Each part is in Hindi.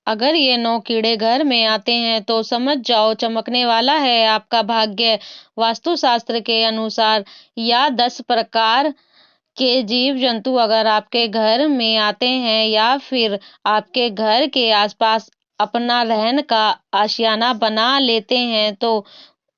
अगर ये 9 कीड़े घर में आते हैं तो समझ जाओ चमकने वाला है आपका भाग्य। वास्तुशास्त्र के अनुसार या 10 प्रकार के जीव जंतु अगर आपके घर में आते हैं या फिर आपके घर के आसपास अपना रहन का आशियाना बना लेते हैं तो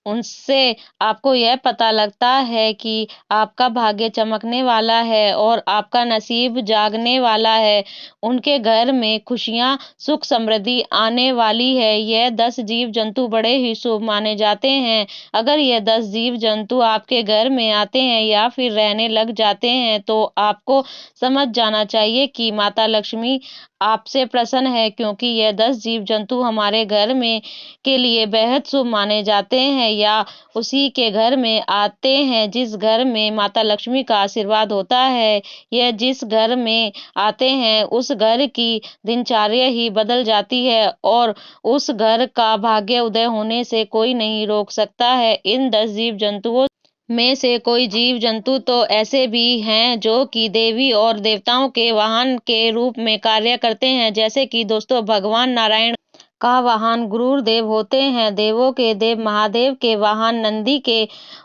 उनसे आपको यह पता लगता है कि आपका भाग्य चमकने वाला है और आपका नसीब जागने वाला है। उनके घर में खुशियां, सुख, समृद्धि आने वाली है। यह 10 जीव जंतु बड़े ही शुभ माने जाते हैं। अगर यह 10 जीव जंतु आपके घर में आते हैं या फिर रहने लग जाते हैं तो आपको समझ जाना चाहिए कि माता लक्ष्मी आपसे प्रसन्न है, क्योंकि यह 10 जीव जंतु हमारे घर में के लिए बेहद शुभ माने जाते हैं या उसी के घर में आते हैं जिस घर में माता लक्ष्मी का आशीर्वाद होता है। यह जिस घर में आते हैं उस घर की दिनचर्या ही बदल जाती है और उस घर का भाग्य उदय होने से कोई नहीं रोक सकता है। इन 10 जीव जंतुओं में से कोई जीव जंतु तो ऐसे भी हैं जो कि देवी और देवताओं के वाहन के रूप में कार्य करते हैं, जैसे कि दोस्तों भगवान नारायण का वाहन गरुड़ देव होते हैं, देवों के देव महादेव के वाहन नंदी के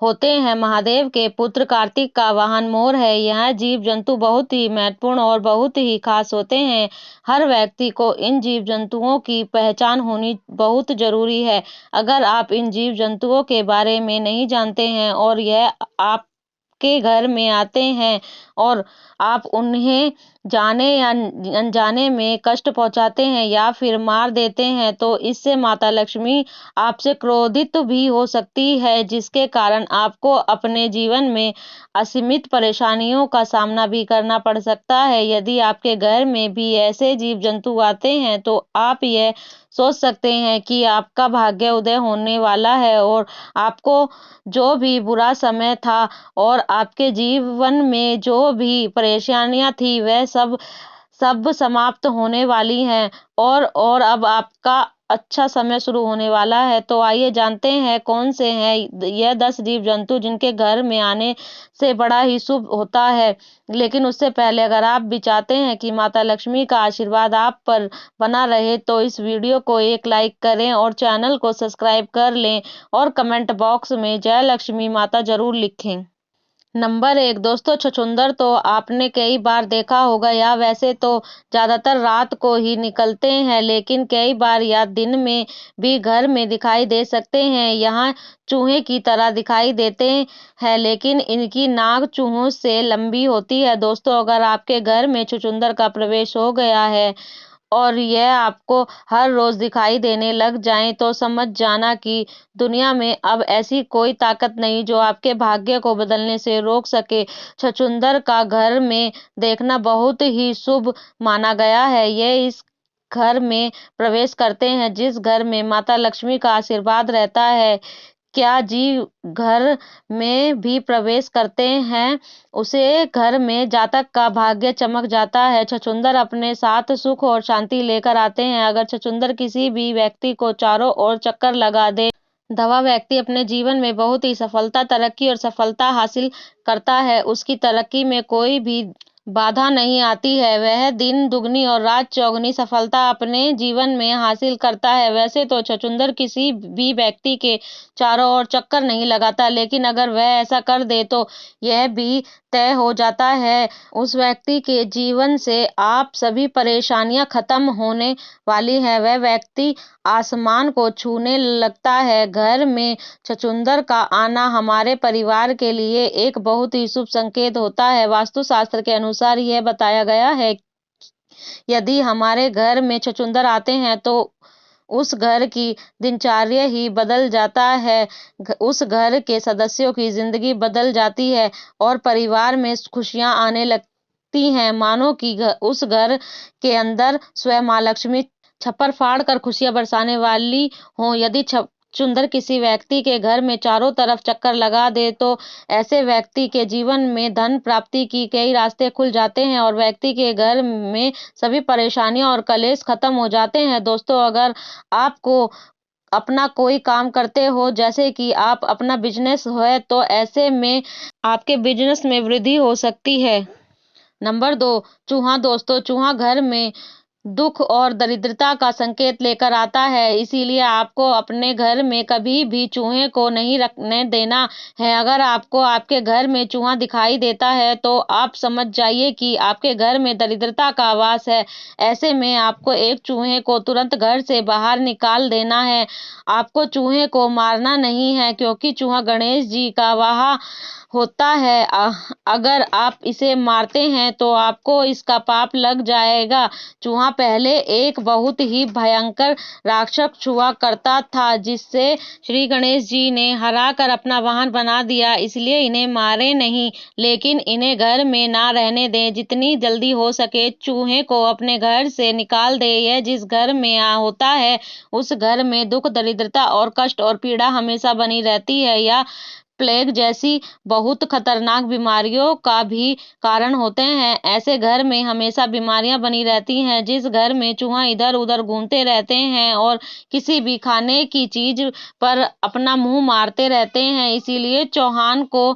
होते हैं, महादेव के पुत्र कार्तिक का वाहन मोर है। यह जीव जंतु बहुत ही महत्वपूर्ण और बहुत ही खास होते हैं। हर व्यक्ति को इन जीव जंतुओं की पहचान होनी बहुत जरूरी है। अगर आप इन जीव जंतुओं के बारे में नहीं जानते हैं और यह आपके घर में आते हैं और आप उन्हें जाने या अनजाने में कष्ट पहुंचाते हैं या फिर मार देते हैं तो इससे माता लक्ष्मी आपसे क्रोधित भी हो सकती है, जिसके कारण आपको अपने जीवन में असीमित परेशानियों का सामना भी करना पड़ सकता है। यदि आपके घर में भी ऐसे जीव जंतु आते हैं तो आप यह सोच सकते हैं कि आपका भाग्य उदय होने वाला है और आपको जो भी बुरा समय था और आपके जीवन में जो भी परेशानियां थी वह सब सब समाप्त होने वाली हैं और अब आपका अच्छा समय शुरू होने वाला है। तो आइए जानते हैं कौन से हैं यह 10 जीव जंतु जिनके घर में आने से बड़ा ही शुभ होता है। लेकिन उससे पहले अगर आप भी चाहते हैं कि माता लक्ष्मी का आशीर्वाद आप पर बना रहे तो इस वीडियो को एक लाइक करें और चैनल को सब्सक्राइब कर लें और कमेंट बॉक्स में जय लक्ष्मी माता जरूर लिखें। नंबर 1 दोस्तों, छछूंदर तो आपने कई बार देखा होगा या वैसे तो ज्यादातर रात को ही निकलते हैं, लेकिन कई बार या दिन में भी घर में दिखाई दे सकते हैं। यहाँ चूहे की तरह दिखाई देते हैं लेकिन इनकी नाक चूहों से लंबी होती है। दोस्तों, अगर आपके घर में छछूंदर का प्रवेश हो गया है और यह आपको हर रोज दिखाई देने लग जाएं तो समझ जाना कि दुनिया में अब ऐसी कोई ताकत नहीं जो आपके भाग्य को बदलने से रोक सके। छछूंदर का घर में देखना बहुत ही शुभ माना गया है। ये इस घर में प्रवेश करते हैं जिस घर में माता लक्ष्मी का आशीर्वाद रहता है। क्या जीव घर में भी प्रवेश करते हैं उसे घर में जातक का भाग्य चमक जाता है। छछूंदर अपने साथ सुख और शांति लेकर आते हैं। अगर छछूंदर किसी भी व्यक्ति को चारों ओर चक्कर लगा दे दवा व्यक्ति अपने जीवन में बहुत ही सफलता, तरक्की और सफलता हासिल करता है। उसकी तरक्की में कोई भी बाधा नहीं आती है। वह दिन दुगनी और रात चौगुनी सफलता अपने जीवन में हासिल करता है। वैसे तो छछूंदर किसी भी व्यक्ति के चारों ओर चक्कर नहीं लगाता, लेकिन अगर वह ऐसा कर दे तो यह भी तय हो जाता है उस व्यक्ति के जीवन से आप सभी परेशानियां खत्म होने वाली है। वह व्यक्ति आसमान को छूने लगता है। घर में छछूंदर का आना हमारे परिवार के लिए एक बहुत ही शुभ संकेत होता है। वास्तुशास्त्र के अनुसार यह बताया गया है यदि हमारे घर में छछूंदर आते हैं तो उस घर की दिनचर्या ही बदल जाता है, उस घर के सदस्यों की जिंदगी बदल जाती है और परिवार में खुशियां आने लगती हैं, मानो कि उस घर के अंदर स्वयं माँ लक्ष्मी छप्पर फाड़ कर खुशियां बरसाने वाली हों। यदि छछूंदर किसी व्यक्ति के घर में चारों तरफ चक्कर लगा दे तो ऐसे व्यक्ति के जीवन में धन प्राप्ति की कई रास्ते खुल जाते हैं और व्यक्ति के घर में सभी परेशानियां और कलेश खत्म हो जाते हैं। दोस्तों, अगर आपको अपना कोई काम करते हो, जैसे कि आप अपना बिजनेस है, तो ऐसे में आपके बिजनेस में वृद्धि हो सकती है। नंबर 2 चूहा। दोस्तों, चूहा घर में दुख और दरिद्रता का संकेत लेकर आता है। इसीलिए आपको अपने घर में कभी भी चूहे को नहीं रखने देना है। अगर आपको आपके घर में चूहा दिखाई देता है तो आप समझ जाइए कि आपके घर में दरिद्रता का वास है। ऐसे में आपको एक चूहे को तुरंत घर से बाहर निकाल देना है। आपको चूहे को मारना नहीं है, क्योंकि चूहा गणेश जी का वाहन होता है। अगर आप इसे मारते हैं तो आपको इसका पाप लग जाएगा। चूहा पहले एक बहुत ही भयंकर राक्षस हुआ करता था, जिससे श्री गणेश जी ने हराकर अपना वाहन बना दिया। इसलिए इन्हें मारे नहीं, लेकिन इन्हें घर में ना रहने दें। जितनी जल्दी हो सके चूहे को अपने घर से निकाल दे। यह जिस घर में होता है उस घर में दुख, दरिद्रता और कष्ट और पीड़ा हमेशा बनी रहती है। या प्लेग जैसी बहुत खतरनाक बीमारियों का भी कारण होते हैं। ऐसे घर में हमेशा बीमारियां बनी रहती हैं। जिस घर में चूहा इधर उधर घूमते रहते हैं और किसी भी खाने की चीज पर अपना मुंह मारते रहते हैं, इसीलिए चौहान को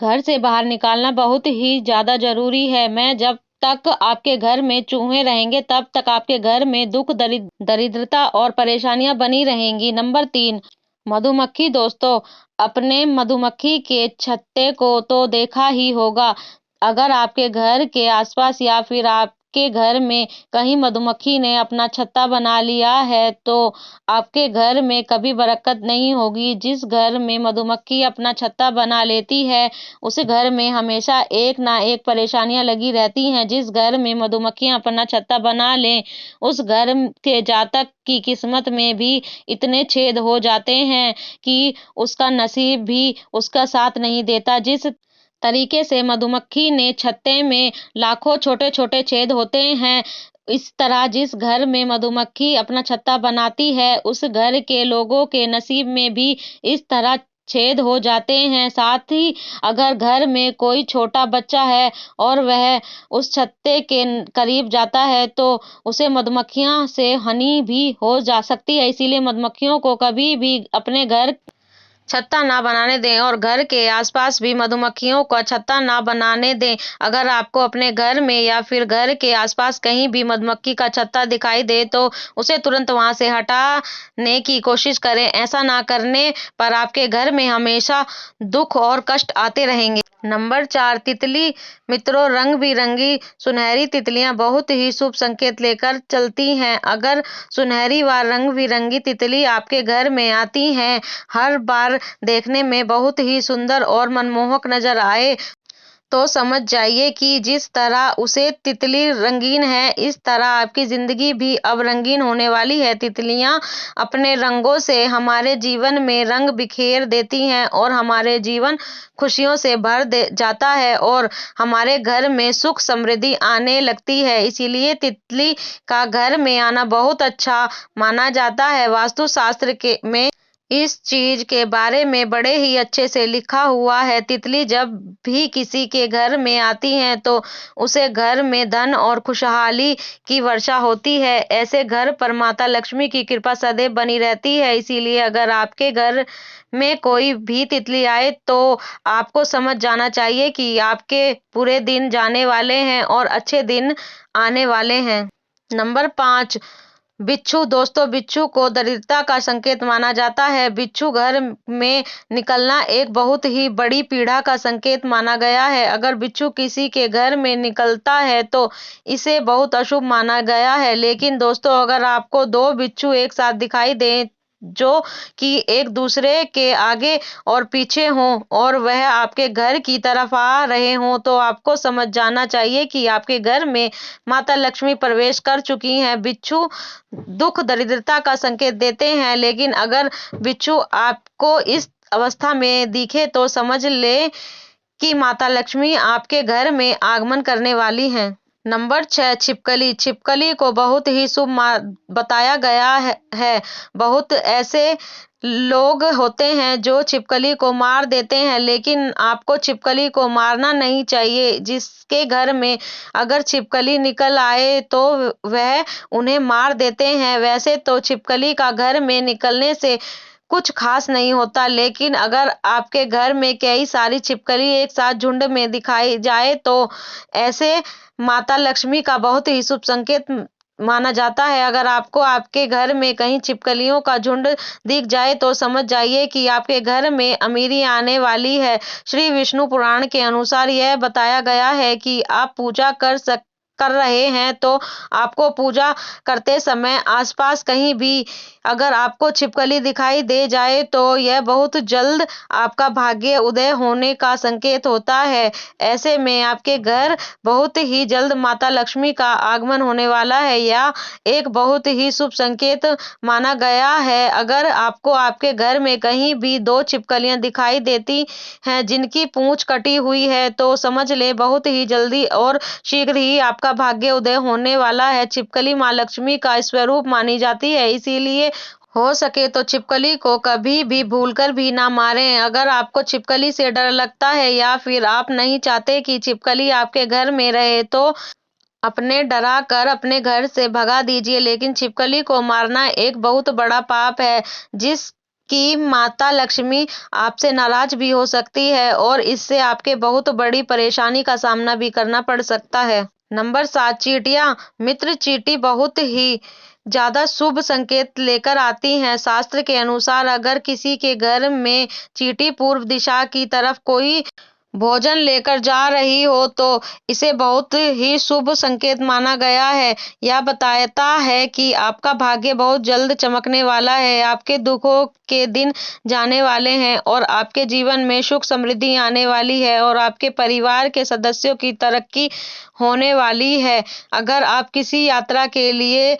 घर से बाहर निकालना बहुत ही ज्यादा जरूरी है। मैं जब तक आपके घर में चूहे रहेंगे तब तक आपके घर में दुख, दरिद्रता और परेशानियां बनी रहेंगी। नंबर 3, मधुमक्खी। दोस्तों, अपने मधुमक्खी के छत्ते को तो देखा ही होगा। अगर आपके घर के आसपास या फिर आपके घर में कहीं मधुमक्खी ने अपना छत्ता बना लिया है तो आपके घर में कभी बरकत नहीं होगी। जिस घर में मधुमक्खी अपना छत्ता बना लेती है उस घर में हमेशा एक ना एक परेशानियां लगी रहती हैं। जिस घर में मधुमक्खियां अपना छत्ता बना लें उस घर के जातक की किस्मत में भी इतने छेद हो जाते हैं कि उसका नसीब भी उसका साथ नहीं देता। जिस तरीके से मधुमक्खी ने छत्ते में लाखों छोटे छोटे छेद होते हैं, इस तरह जिस घर में मधुमक्खी अपना छत्ता बनाती है उस घर के लोगों के नसीब में भी इस तरह छेद हो जाते हैं। साथ ही अगर घर में कोई छोटा बच्चा है और वह उस छत्ते के करीब जाता है तो उसे मधुमक्खियां से हानि भी हो जा सकती है। इसीलिए मधुमक्खियों को कभी भी अपने घर छत्ता ना बनाने दें और घर के आसपास भी मधुमक्खियों का छत्ता ना बनाने दें। अगर आपको अपने घर में या फिर घर के आसपास कहीं भी मधुमक्खी का छत्ता दिखाई दे तो उसे तुरंत वहां से हटाने की कोशिश करें। ऐसा ना करने पर आपके घर में हमेशा दुख और कष्ट आते रहेंगे। नंबर 4, तितली। मित्रों, रंग बिरंगी सुनहरी तितलियां बहुत ही शुभ संकेत लेकर चलती हैं। अगर सुनहरी व रंग बिरंगी तितली आपके घर में आती हैं, हर बार देखने में बहुत ही सुंदर और मनमोहक नजर आए, तो समझ जाइए कि जिस तरह उसे तितली रंगीन है इस तरह आपकी जिंदगी भी अब रंगीन होने वाली है। तितलियां अपने रंगों से हमारे जीवन में रंग बिखेर देती हैं और हमारे जीवन खुशियों से भर दे जाता है और हमारे घर में सुख समृद्धि आने लगती है। इसीलिए तितली का घर में आना बहुत अच्छा माना जाता है। वास्तु शास्त्र के में इस चीज के बारे में बड़े ही अच्छे से लिखा हुआ है। तितली जब भी किसी के घर में आती हैं तो उसे घर में धन और खुशहाली की वर्षा होती है। ऐसे घर पर माता लक्ष्मी की कृपा सदैव बनी रहती है। इसीलिए अगर आपके घर में कोई भी तितली आए तो आपको समझ जाना चाहिए कि आपके पूरे दिन जाने वाले हैं और अच्छे दिन आने वाले हैं। नंबर 5, बिच्छू। दोस्तों, बिच्छू को दरिद्रता का संकेत माना जाता है। बिच्छू घर में निकलना एक बहुत ही बड़ी पीड़ा का संकेत माना गया है। अगर बिच्छू किसी के घर में निकलता है तो इसे बहुत अशुभ माना गया है। लेकिन दोस्तों, अगर आपको दो बिच्छू एक साथ दिखाई दें जो कि एक दूसरे के आगे और पीछे हों और वह आपके घर की तरफ आ रहे हों तो आपको समझ जाना चाहिए कि आपके घर में माता लक्ष्मी प्रवेश कर चुकी हैं। बिच्छू दुख, दरिद्रता का संकेत देते हैं, लेकिन अगर बिच्छू आपको इस अवस्था में दिखे तो समझ ले कि माता लक्ष्मी आपके घर में आगमन करने वाली हैं। नंबर 6, छिपकली। छिपकली को बहुत ही शुभ बताया गया है। बहुत ऐसे लोग होते हैं जो छिपकली को मार देते हैं, लेकिन आपको छिपकली को मारना नहीं चाहिए। जिसके घर में अगर छिपकली निकल आए तो वह उन्हें मार देते हैं। वैसे तो छिपकली का घर में निकलने से कुछ खास नहीं होता, लेकिन अगर आपके घर में कई सारी छिपकली एक साथ झुंड में दिखाई जाए तो ऐसे माता लक्ष्मी का बहुत ही शुभ संकेत माना जाता है। अगर आपको आपके घर में कहीं छिपकलियों का झुंड दिख जाए तो समझ जाइए कि आपके घर में अमीरी आने वाली है। श्री विष्णु पुराण के अनुसार यह बताया गया है कि आप पूजा कर रहे हैं तो आपको पूजा करते समय आसपास कहीं भी अगर आपको छिपकली दिखाई दे जाए तो यह बहुत जल्द आपका भाग्य उदय होने का संकेत होता है। ऐसे में आपके घर बहुत ही जल्द माता लक्ष्मी का आगमन होने वाला है या एक बहुत ही शुभ संकेत माना गया है। अगर आपको आपके घर में कहीं भी 2 छिपकलियां दिखाई देती हैं जिनकी पूंछ कटी हुई है तो समझ ले बहुत ही जल्दी और शीघ्र ही आपका भाग्य उदय होने वाला है। छिपकली माँ लक्ष्मी का स्वरूप मानी जाती है, इसीलिए हो सके तो छिपकली को कभी भी भूलकर भी ना मारें। अगर आपको छिपकली से डर लगता है या फिर आप नहीं चाहते कि छिपकली आपके घर में रहे तो अपने डरा कर अपने घर से भगा दीजिए। लेकिन छिपकली को मारना एक बहुत बड़ा पाप है जिसकी माता लक्ष्मी आपसे नाराज भी हो सकती है और इससे आपके बहुत बड़ी परेशानी का सामना भी करना पड़ सकता है। नंबर 7, चींटियां। मित्र चींटी बहुत ही ज्यादा शुभ संकेत लेकर आती हैं। शास्त्र के अनुसार अगर किसी के घर में चींटी पूर्व दिशा की तरफ कोई भोजन लेकर जा रही हो तो इसे बहुत ही शुभ संकेत माना गया है। यह बताता है कि आपका भाग्य बहुत जल्द चमकने वाला है, आपके दुखों के दिन जाने वाले हैं और आपके जीवन में सुख समृद्धि आने वाली है और आपके परिवार के सदस्यों की तरक्की होने वाली है। अगर आप किसी यात्रा के लिए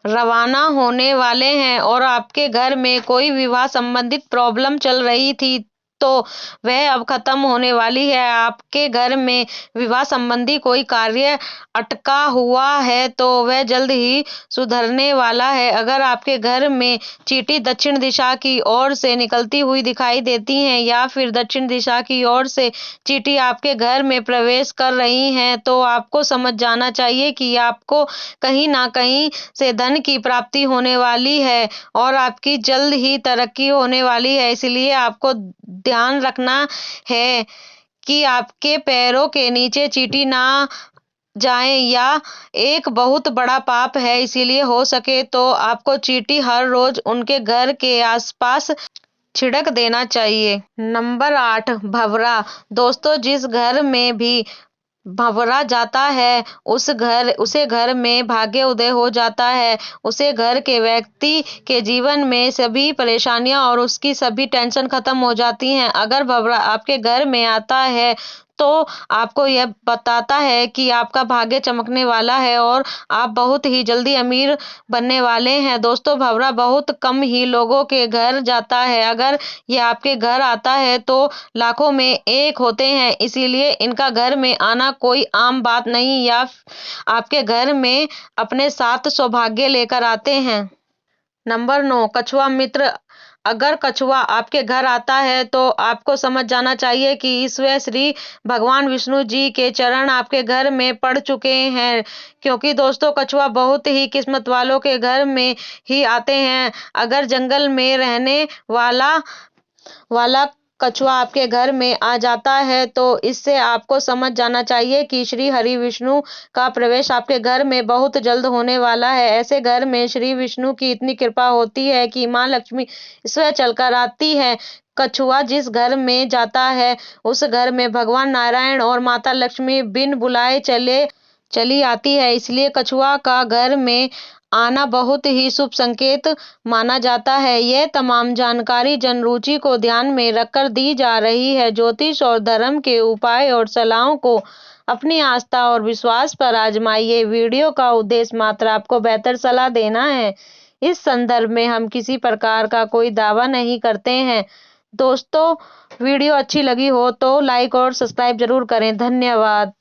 रवाना होने वाले हैं और आपके घर में कोई विवाह संबंधित प्रॉब्लम चल रही थी तो वह अब खत्म होने वाली है। आपके घर में विवाह संबंधी कोई कार्य अटका हुआ है तो वह जल्द ही सुधरने वाला है। अगर आपके घर में चींटी दक्षिण दिशा की ओर से निकलती हुई दिखाई देती हैं या फिर दक्षिण दिशा की ओर से चींटी आपके घर में प्रवेश कर रही हैं तो आपको समझ जाना चाहिए कि आपको कहीं ना कहीं से धन की प्राप्ति होने वाली है और आपकी जल्द ही तरक्की होने वाली है। इसलिए आपको ध्यान रखना है कि आपके पैरों के नीचे चींटी ना जाएं या एक बहुत बड़ा पाप है। इसीलिए हो सके तो आपको चींटी हर रोज उनके घर के आसपास छिड़क देना चाहिए। नंबर 8, भंवरा। दोस्तों, जिस घर में भी भंवरा जाता है उसे घर में भाग्य उदय हो जाता है। उसे घर के व्यक्ति के जीवन में सभी परेशानियां और उसकी सभी टेंशन खत्म हो जाती हैं। अगर भंवरा आपके घर में आता है तो आपको यह बताता है कि आपका भाग्य चमकने वाला है और आप बहुत ही जल्दी अमीर बनने वाले हैं। दोस्तों, भंवरा बहुत कम ही लोगों के घर जाता है। अगर यह आपके घर आता है तो लाखों में एक होते हैं, इसीलिए इनका घर में आना कोई आम बात नहीं या आपके घर में अपने साथ सौभाग्य लेकर आते हैं। नंबर 9, कछुआ मित्र। अगर कछुआ आपके घर आता है तो आपको समझ जाना चाहिए कि ईश्वर श्री भगवान विष्णु जी के चरण आपके घर में पड़ चुके हैं, क्योंकि दोस्तों कछुआ बहुत ही किस्मत वालों के घर में ही आते हैं। अगर जंगल में रहने वाला कछुआ आपके घर में आ जाता है तो इससे आपको समझ जाना चाहिए कि श्री हरि विष्णु का प्रवेश आपके घर में बहुत जल्द होने वाला है। ऐसे घर में श्री विष्णु की इतनी कृपा होती है कि माँ लक्ष्मी स्वयं चलकर आती है। कछुआ जिस घर में जाता है उस घर में भगवान नारायण और माता लक्ष्मी बिन बुलाए चली आती है। इसलिए कछुआ का घर में आना बहुत ही शुभ संकेत माना जाता है। यह तमाम जानकारी जनरुचि को ध्यान में रखकर दी जा रही है। ज्योतिष और धर्म के उपाय और सलाहों को अपनी आस्था और विश्वास पर आजमाइए। वीडियो का उद्देश्य मात्र आपको बेहतर सलाह देना है। इस संदर्भ में हम किसी प्रकार का कोई दावा नहीं करते हैं। दोस्तों, वीडियो अच्छी लगी हो तो लाइक और सब्सक्राइब जरूर करें। धन्यवाद।